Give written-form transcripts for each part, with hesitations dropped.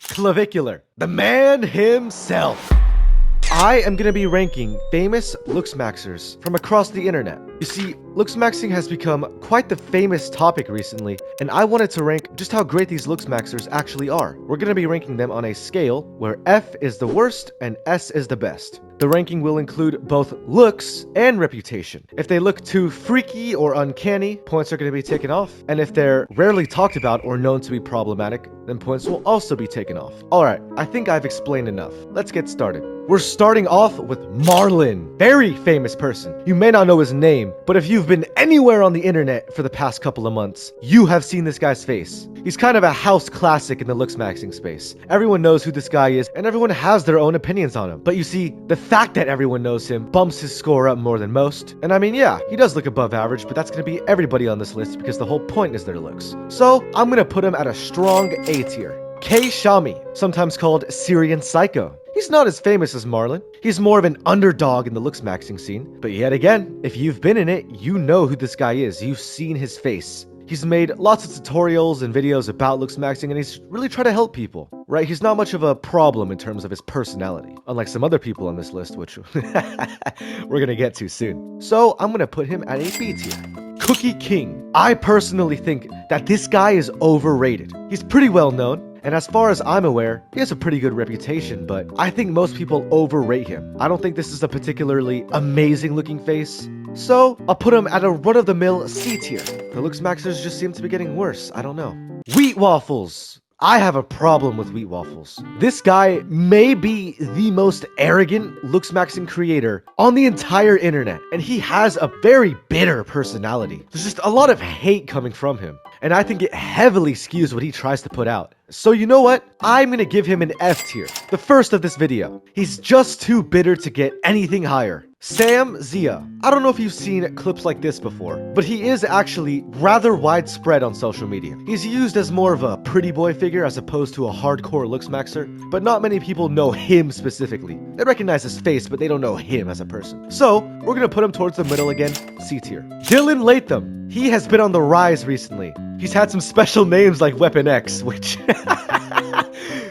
Clavicular, the man himself. I am going to be ranking famous Looksmaxxers from across the internet. You see, Looksmaxxing has become quite the famous topic recently, and I wanted to rank just how great these Looksmaxxers actually are. We're going to be ranking them on a scale where F is the worst and S is the best. The ranking will include both looks and reputation. If they look too freaky or uncanny, points are going to be taken off. And if they're rarely talked about or known to be problematic, then points will also be taken off. Alright, I think I've explained enough. Let's get started. We're starting off with Marlon. Very famous person. You may not know his name, but if you've been anywhere on the internet for the past couple of months, you have seen this guy's face. He's kind of a house classic in the Looksmaxxing space. Everyone knows who this guy is, and everyone has their own opinions on him. But you see, the fact that everyone knows him bumps his score up more than most. And I mean, yeah, he does look above average, but that's gonna be everybody on this list because the whole point is their looks. So, I'm gonna put him at a strong A tier. K. Shami, sometimes called Syrian Psycho. He's not as famous as Marlon. He's more of an underdog in the Looksmaxxing scene. But yet again, if you've been in it, you know who this guy is. You've seen his face. He's made lots of tutorials and videos about Looksmaxxing, and he's really trying to help people, right? He's not much of a problem in terms of his personality, unlike some other people on this list, which we're gonna get to soon. So I'm gonna put him at a B tier. Cookie King. I personally think that this guy is overrated. He's pretty well known, and as far as I'm aware, he has a pretty good reputation, but I think most people overrate him. I don't think this is a particularly amazing looking face, so I'll put him at a run-of-the-mill C tier. The Looksmaxxers just seem to be getting worse, I don't know. Wheat Waffles. I have a problem with Wheat Waffles. This guy may be the most arrogant Looksmaxxing creator on the entire internet, and he has a very bitter personality. There's just a lot of hate coming from him, and I think it heavily skews what he tries to put out. So you know what? I'm gonna give him an F tier, the first of this video. He's just too bitter to get anything higher. Sam Zia. I don't know if you've seen clips like this before, but he is actually rather widespread on social media. He's used as more of a pretty boy figure as opposed to a hardcore Looksmaxxer, but not many people know him specifically. They recognize his face, but they don't know him as a person. So, we're gonna put him towards the middle again, C tier. Dylan Latham. He has been on the rise recently. He's had some special names like Weapon X, which...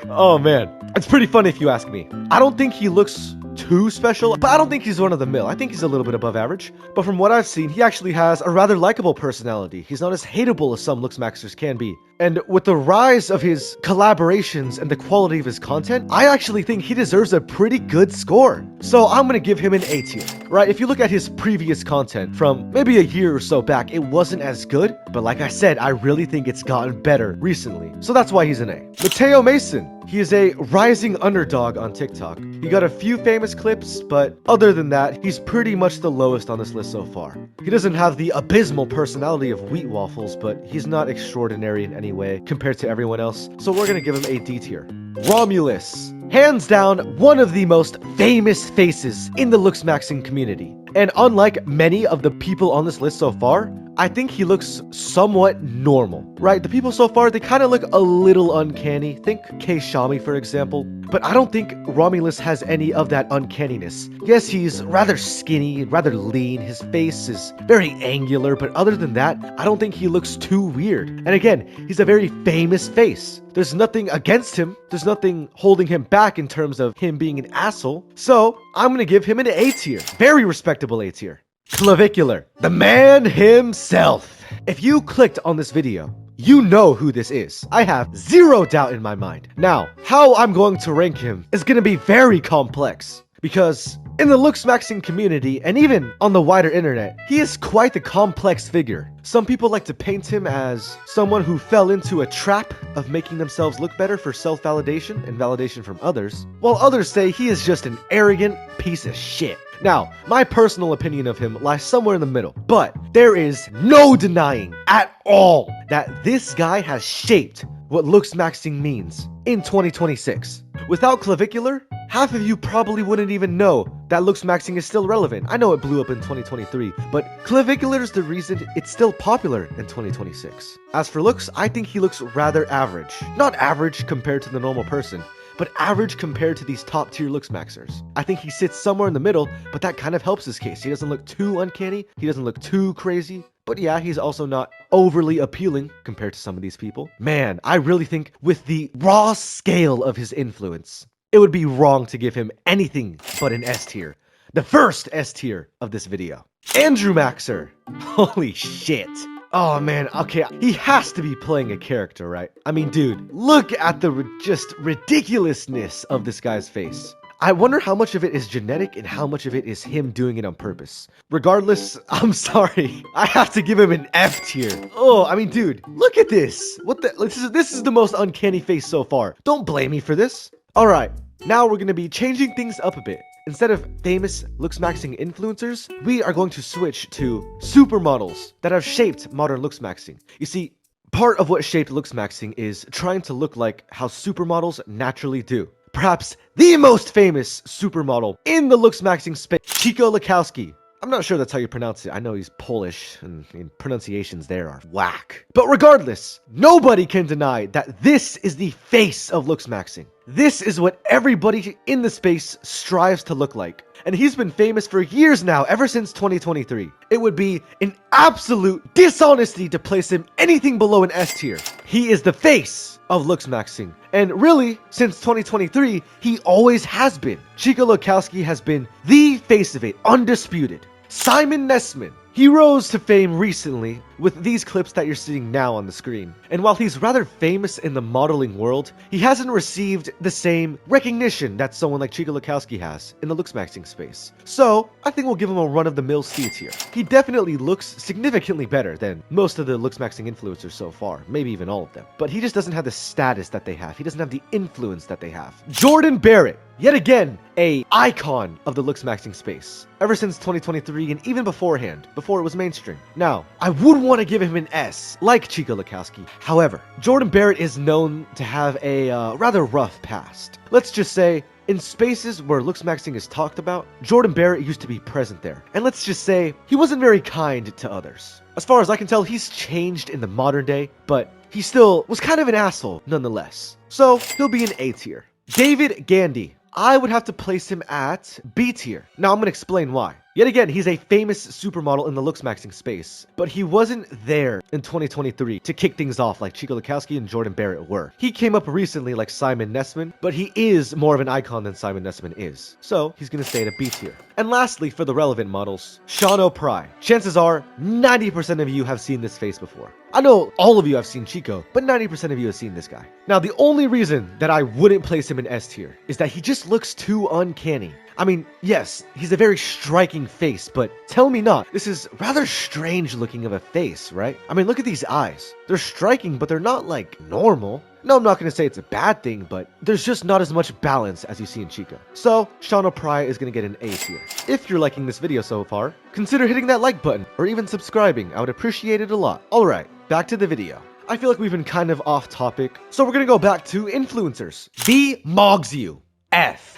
oh man, it's pretty funny if you ask me. I don't think he looks too special, but I don't think he's one of the mill. I think he's a little bit above average. But from what I've seen, he actually has a rather likable personality. He's not as hateable as some Looksmaxxers can be. And with the rise of his collaborations and the quality of his content, I actually think he deserves a pretty good score. So I'm gonna give him an A tier, right? If you look at his previous content from maybe a year or so back, it wasn't as good. But like I said, I really think it's gotten better recently. So that's why he's an A. Mateo Mason. He is a rising underdog on TikTok. He got a few famous clips, but other than that, he's pretty much the lowest on this list so far. He doesn't have the abysmal personality of Wheat Waffles, but he's not extraordinary in any way compared to everyone else, so we're gonna give him a D tier. Romulus. Hands down, one of the most famous faces in the Looksmaxxing community. And unlike many of the people on this list so far, I think he looks somewhat normal, right? The people so far, they kind of look a little uncanny. Think K. Shami, for example. But I don't think Romulus has any of that uncanniness. Yes, he's rather skinny, rather lean. His face is very angular, but other than that, I don't think he looks too weird. And again, he's a very famous face. There's nothing against him. There's nothing holding him back in terms of him being an asshole. So, I'm gonna give him an A tier. Very respectable A tier. Clavicular, the man himself. If you clicked on this video, you know who this is. I have zero doubt in my mind. Now, how I'm going to rank him is going to be very complex, because in the Looksmaxxing community, and even on the wider internet, he is quite the complex figure. Some people like to paint him as someone who fell into a trap of making themselves look better for self-validation and validation from others, while others say he is just an arrogant piece of shit. Now, my personal opinion of him lies somewhere in the middle, but there is no denying at all that this guy has shaped what Looksmaxxing means in 2026. Without Clavicular, half of you probably wouldn't even know that Looksmaxxing is still relevant. I know it blew up in 2023, but Clavicular is the reason it's still popular in 2026. As for looks, I think he looks rather average. Not average compared to the normal person, but average compared to these top tier Looksmaxxers. I think he sits somewhere in the middle, but that kind of helps his case. He doesn't look too uncanny, he doesn't look too crazy, but yeah, he's also not overly appealing compared to some of these people. Man, I really think with the raw scale of his influence, it would be wrong to give him anything but an S tier. The first S tier of this video. Andrew Maxer. Holy shit. Oh man, okay, he has to be playing a character, right? I mean, dude, look at the just ridiculousness of this guy's face. I wonder how much of it is genetic and how much of it is him doing it on purpose. Regardless, I'm sorry. I have to give him an F tier. Oh, I mean, dude, look at this. What the? This is the most uncanny face so far. Don't blame me for this. All right, now we're going to be changing things up a bit. Instead of famous Looksmaxxing influencers, we are going to switch to supermodels that have shaped modern Looksmaxxing. You see, part of what shaped Looksmaxxing is trying to look like how supermodels naturally do. Perhaps the most famous supermodel in the Looksmaxxing space, Chico Lukowski. I'm not sure that's how you pronounce it. I know he's Polish, and pronunciations there are whack. But regardless, nobody can deny that this is the face of Looksmaxxing. This is what everybody in the space strives to look like. And he's been famous for years now, ever since 2023. It would be an absolute dishonesty to place him anything below an S tier. He is the face of Looksmaxxing. And really, since 2023, he always has been. Chico Lukowski has been the face of it, undisputed. Simon Nesman. He rose to fame recently with these clips that you're seeing now on the screen. And while he's rather famous in the modeling world, he hasn't received the same recognition that someone like Chico Lukowski has in the Looksmaxxing space. So, I think we'll give him a run-of-the-mill C tier. He definitely looks significantly better than most of the Looksmaxxing influencers so far, maybe even all of them. But he just doesn't have the status that they have. He doesn't have the influence that they have. Jordan Barrett. Yet again, a icon of the Looksmaxxing space. Ever since 2023 and even beforehand, before it was mainstream. Now, I would want to give him an S, like Chico Lukowski. However, Jordan Barrett is known to have a rather rough past. Let's just say, in spaces where Looksmaxxing is talked about, Jordan Barrett used to be present there. And let's just say, he wasn't very kind to others. As far as I can tell, he's changed in the modern day, but he still was kind of an asshole nonetheless. So, he'll be an A tier. David Gandy. I would have to place him at B tier. Now I'm going to explain why. Yet again, he's a famous supermodel in the Looksmaxxing space, but he wasn't there in 2023 to kick things off like Chico Lukowski and Jordan Barrett were. He came up recently like Simon Nesman, but he is more of an icon than Simon Nesman is. So he's going to stay at a B tier. And lastly, for the relevant models, Sean O'Pry. Chances are 90% of you have seen this face before. I know all of you have seen Chico, but 90% of you have seen this guy. Now, the only reason that I wouldn't place him in S tier is that he just looks too uncanny. I mean, yes, he's a very striking face, but tell me not, this is rather strange looking of a face, right? I mean, look at these eyes. They're striking, but they're not like normal. No, I'm not going to say it's a bad thing, but there's just not as much balance as you see in Chico. So, Sean O'Pry is going to get an A tier. If you're liking this video so far, consider hitting that like button or even subscribing. I would appreciate it a lot. Alright, back to the video. I feel like we've been kind of off topic, so we're going to go back to influencers. B Mogs you. F.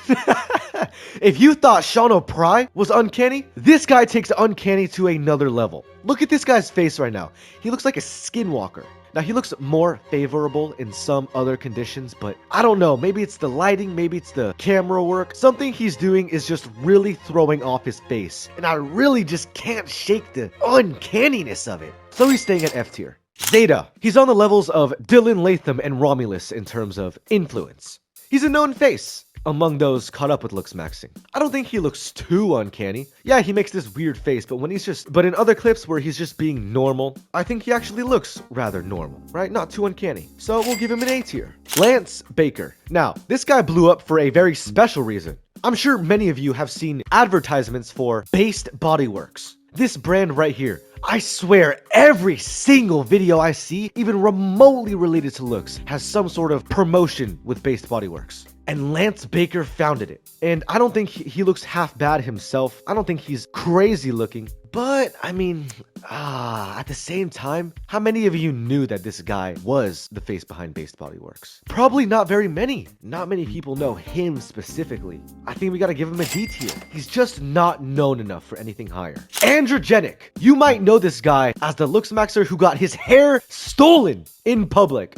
If you thought Sean O'Pry was uncanny, this guy takes uncanny to another level. Look at this guy's face right now. He looks like a skinwalker. Now, he looks more favorable in some other conditions, but I don't know. Maybe it's the lighting, maybe it's the camera work. Something he's doing is just really throwing off his face, and I really just can't shake the uncanniness of it. So he's staying at F tier. Zeta. He's on the levels of Dylan Latham and Romulus in terms of influence. He's a known face among those caught up with Looksmaxxing. I don't think he looks too uncanny. Yeah, he makes this weird face, but in other clips where he's just being normal, I think he actually looks rather normal, right? Not too uncanny. So we'll give him an A tier. Lance Baker. Now, this guy blew up for a very special reason. I'm sure many of you have seen advertisements for Based Bodyworks. This brand right here. I swear every single video I see, even remotely related to looks, has some sort of promotion with Based Bodyworks. And Lance Baker founded it. And I don't think he looks half bad himself. I don't think he's crazy looking. But, I mean, at the same time, how many of you knew that this guy was the face behind Based Bodyworks? Probably not very many. Not many people know him specifically. I think we gotta give him a D tier. He's just not known enough for anything higher. Androgenic. You might know this guy as the Looksmaxer who got his hair stolen in public.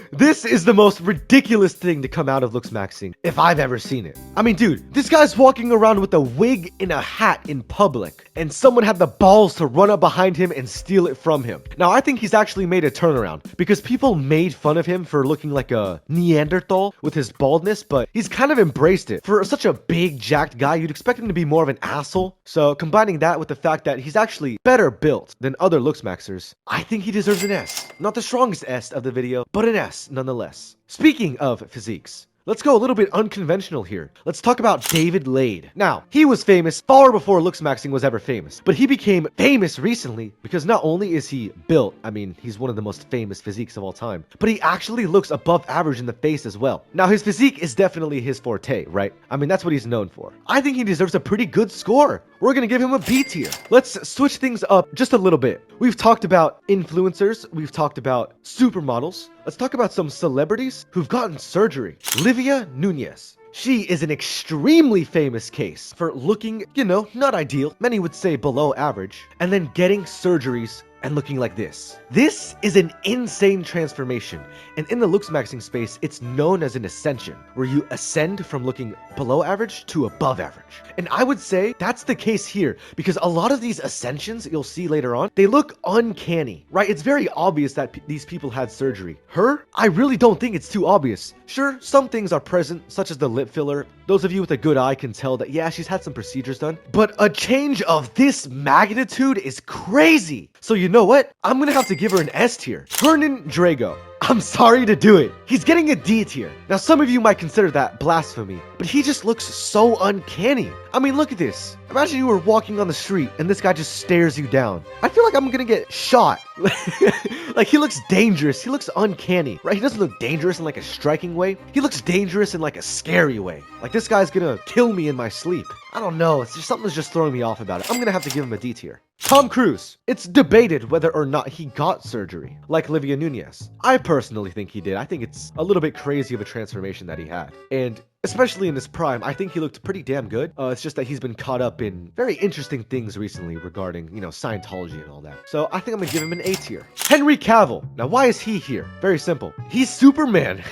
This is the most ridiculous thing to come out of Looksmaxxing if I've ever seen it. I mean, dude, this guy's walking around with a wig and a hat in public. and someone had the balls to run up behind him and steal it from him. Now, I think he's actually made a turnaround because people made fun of him for looking like a Neanderthal with his baldness, but he's kind of embraced it. For such a big, jacked guy, you'd expect him to be more of an asshole. So combining that with the fact that he's actually better built than other Looksmaxxers, I think he deserves an S. Not the strongest S of the video, but an S nonetheless. Speaking of physiques, let's go a little bit unconventional here. Let's talk about David Lade. Now, he was famous far before Looksmaxxing was ever famous, but he became famous recently because not only is he built, I mean, he's one of the most famous physiques of all time, but he actually looks above average in the face as well. Now, his physique is definitely his forte, right? I mean, that's what he's known for. I think he deserves a pretty good score. We're gonna give him a B tier. Let's switch things up just a little bit. We've talked about influencers, we've talked about supermodels. Let's talk about some celebrities who've gotten surgery. Olivia Nunez. She is an extremely famous case for looking, you know, not ideal, many would say below average, and then getting surgeries and looking like this. This is an insane transformation, and in the Looksmaxxing space, it's known as an ascension, where you ascend from looking below average to above average. And I would say that's the case here, because a lot of these ascensions you'll see later on, they look uncanny, right? It's very obvious that these people had surgery. Her? I really don't think it's too obvious. Sure, some things are present, such as the lip filler. Those of you with a good eye can tell that, yeah, she's had some procedures done, but a change of this magnitude is crazy. So you know what? I'm gonna have to give her an S tier. Hernan Drago. I'm sorry to do it. He's getting a D tier. Now, some of you might consider that blasphemy, but he just looks so uncanny. I mean, look at this. Imagine you were walking on the street and this guy just stares you down. I feel like I'm gonna get shot. Like, he looks dangerous. He looks uncanny, right? He doesn't look dangerous in like a striking way. He looks dangerous in like a scary way. Like, this guy's gonna kill me in my sleep. I don't know. It's just something's just throwing me off about it. I'm gonna have to give him a D tier. Tom Cruise. It's debated whether or not he got surgery, like Olivia Nunez. I personally think he did. I think it's a little bit crazy of a transformation that he had. And especially in his prime, I think he looked pretty damn good. It's just that he's been caught up in very interesting things recently regarding, you know, Scientology and all that. So I think I'm gonna give him an A tier. Henry Cavill. Now, why is he here? Very simple. He's Superman.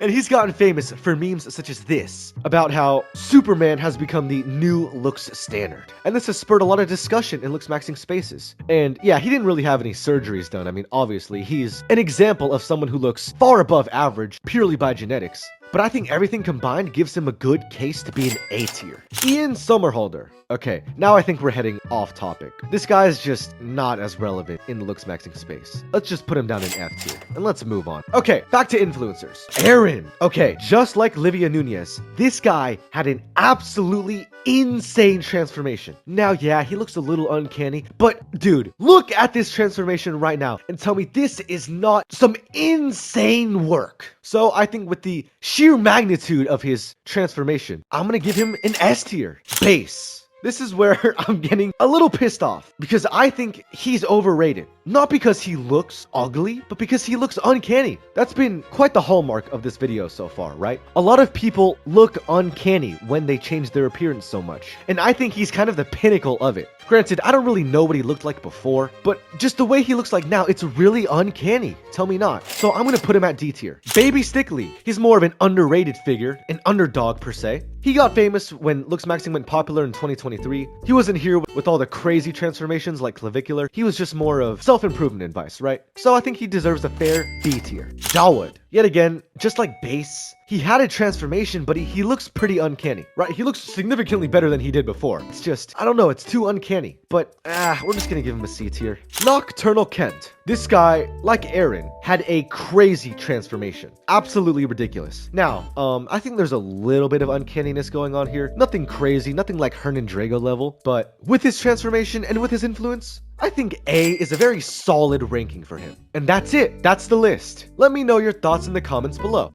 And he's gotten famous for memes such as this, about how Superman has become the new looks standard. And this has spurred a lot of discussion in Looksmaxxing spaces. And yeah, he didn't really have any surgeries done. I mean, obviously, he's an example of someone who looks far above average purely by genetics. But I think everything combined gives him a good case to be an A tier. Ian Somerhalder. Okay, now I think we're heading off topic. This guy is just not as relevant in the Looksmaxxing space. Let's just put him down in F tier, and let's move on. Okay, back to influencers. Aaron. Okay, just like Olivia Nunez, this guy had an absolutely insane transformation. Now, yeah, he looks a little uncanny, but dude, look at this transformation right now and tell me this is not some insane work. So I think with the sheer magnitude of his transformation, I'm gonna give him an S tier. Base. This is where I'm getting a little pissed off because I think he's overrated. Not because he looks ugly, but because he looks uncanny. That's been quite the hallmark of this video so far, right? A lot of people look uncanny when they change their appearance so much. And I think he's kind of the pinnacle of it. Granted, I don't really know what he looked like before, but just the way he looks like now, it's really uncanny. Tell me not. So I'm gonna put him at D tier. Baby Stickley. He's more of an underrated figure, an underdog per se. He got famous when Looksmaxxing went popular in 2023. He wasn't here with all the crazy transformations like clavicular. He was just more of self-improvement advice, right? So I think he deserves a fair B tier. Dawood. Yet again, just like Base, he had a transformation, but he looks pretty uncanny, right? He looks significantly better than he did before. It's just, I don't know, it's too uncanny. But, we're just gonna give him a C tier. Nocturnal Kent. This guy, like Aaron, had a crazy transformation. Absolutely ridiculous. Now, I think there's a little bit of uncanniness going on here. Nothing crazy, nothing like Hernan Drago level, but with his transformation and with his influence, I think A is a very solid ranking for him. And that's it. That's the list. Let me know your thoughts in the comments below.